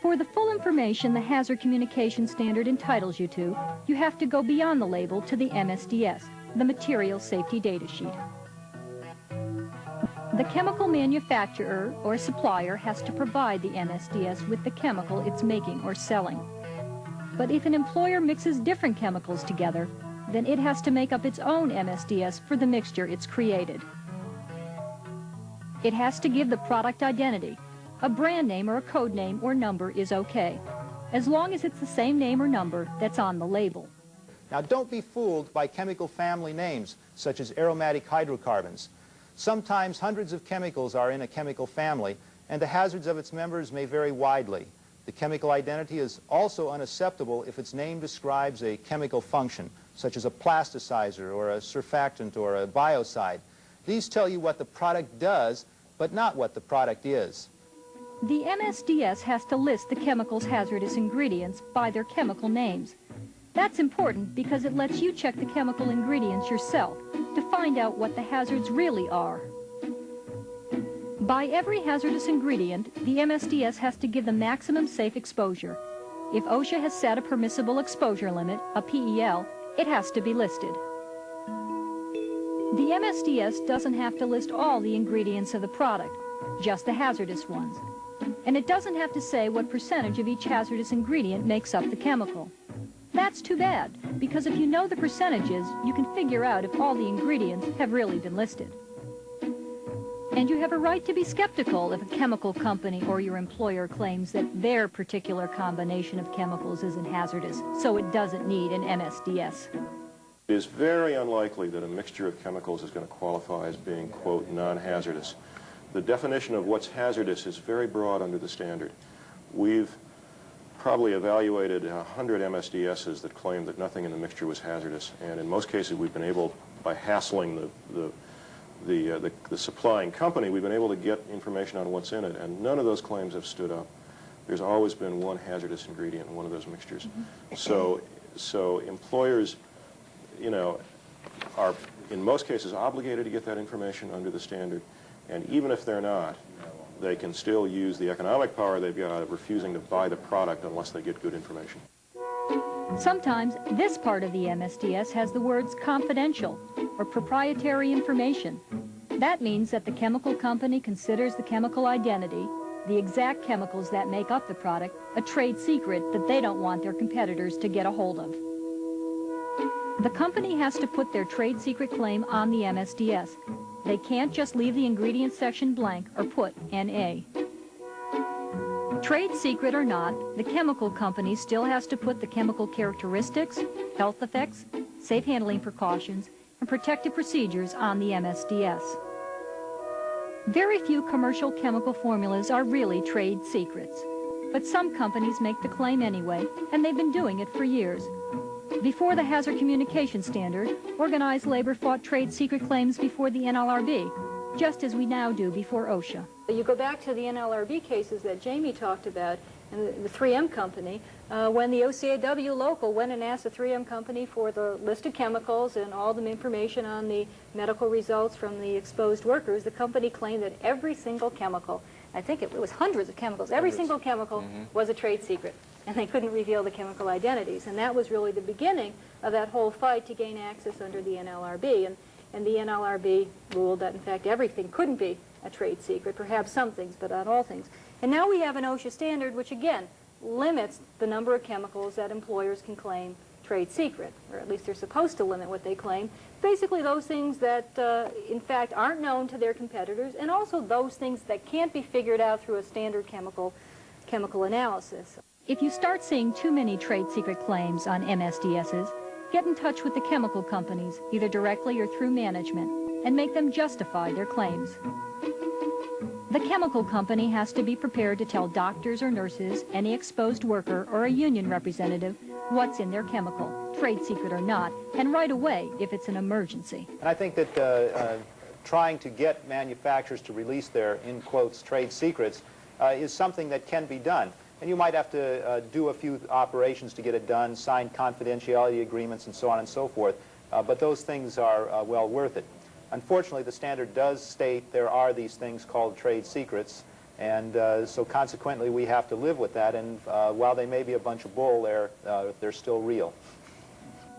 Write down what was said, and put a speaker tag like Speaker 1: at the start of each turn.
Speaker 1: For the full information the Hazard Communication Standard entitles you to, you have to go beyond the label to the MSDS, the Material Safety Data Sheet. The chemical manufacturer or supplier has to provide the MSDS with the chemical it's making or selling. But if an employer mixes different chemicals together, then it has to make up its own MSDS for the mixture it's created. It has to give the product identity. A brand name or a code name or number is okay, as long as it's the same name or number that's on the label.
Speaker 2: Now, don't be fooled by chemical family names, such as aromatic hydrocarbons. Sometimes hundreds of chemicals are in a chemical family, and the hazards of its members may vary widely. The chemical identity is also unacceptable if its name describes a chemical function, such as a plasticizer or a surfactant or a biocide. These tell you what the product does, but not what the product is.
Speaker 1: The MSDS has to list the chemical's hazardous ingredients by their chemical names. That's important because it lets you check the chemical ingredients yourself to find out what the hazards really are. By every hazardous ingredient, the MSDS has to give the maximum safe exposure. If OSHA has set a permissible exposure limit, a PEL, it has to be listed. The MSDS doesn't have to list all the ingredients of the product, just the hazardous ones. And it doesn't have to say what percentage of each hazardous ingredient makes up the chemical. That's too bad, because if you know the percentages, you can figure out if all the ingredients have really been listed. And you have a right to be skeptical if a chemical company or your employer claims that their particular combination of chemicals isn't hazardous, so it doesn't need an MSDS.
Speaker 3: It is very unlikely that a mixture of chemicals is going to qualify as being, quote, non-hazardous. The definition of what's hazardous is very broad under the standard. We've probably evaluated 100 MSDSs that claim that nothing in the mixture was hazardous, and in most cases we've been able, by hassling the supplying company, we've been able to get information on what's in it, and none of those claims have stood up. There's always been one hazardous ingredient in one of those mixtures. So employers, you know, are in most cases obligated to get that information under the standard, and even if they're not, they can still use the economic power they've got of refusing to buy the product unless they get good information.
Speaker 1: Sometimes this part of the MSDS has the words confidential or proprietary information. That means that the chemical company considers the chemical identity, the exact chemicals that make up the product, a trade secret that they don't want their competitors to get a hold of. The company has to put their trade secret claim on the MSDS. They can't just leave the ingredients section blank or put NA. Trade secret or not, the chemical company still has to put the chemical characteristics, health effects, safe handling precautions, and protective procedures on the MSDS. Very few commercial chemical formulas are really trade secrets, but some companies make the claim anyway, and they've been doing it for years. Before the Hazard Communication Standard, organized labor fought trade secret claims before the NLRB, just as we now do before OSHA. You go back to the NLRB cases that Jamie talked about, and the 3M company, when the OCAW local went and asked the 3M company for the list of chemicals and all the information on the medical results from the exposed workers, the company claimed that every single chemical, I think it was hundreds of chemicals, every single chemical was a trade secret, and they couldn't reveal the chemical identities. And that was really the beginning of that whole fight to gain access under the NLRB. And the NLRB ruled that, in fact, everything couldn't be a trade secret, perhaps some things, but not all things. And now we have an OSHA standard which, again, limits the number of chemicals that employers can claim trade secret, or at least they're supposed to limit what they claim. Basically those things that, in fact, aren't known to their competitors, and also those things that can't be figured out through a standard chemical analysis. If you start seeing too many trade secret claims on MSDSs, get in touch with the chemical companies, either directly or through management, and make them justify their claims. The chemical company has to be prepared to tell doctors or nurses, any exposed worker, or a union representative what's in their chemical, trade secret or not, and right away if it's an emergency.
Speaker 2: And I think that trying to get manufacturers to release their, in quotes, trade secrets is something that can be done. And you might have to do a few operations to get it done, sign confidentiality agreements and so on and so forth, but those things are well worth it. Unfortunately, the standard does state there are these things called trade secrets, And so consequently, we have to live with that. And while they may be a bunch of bull, they're still real.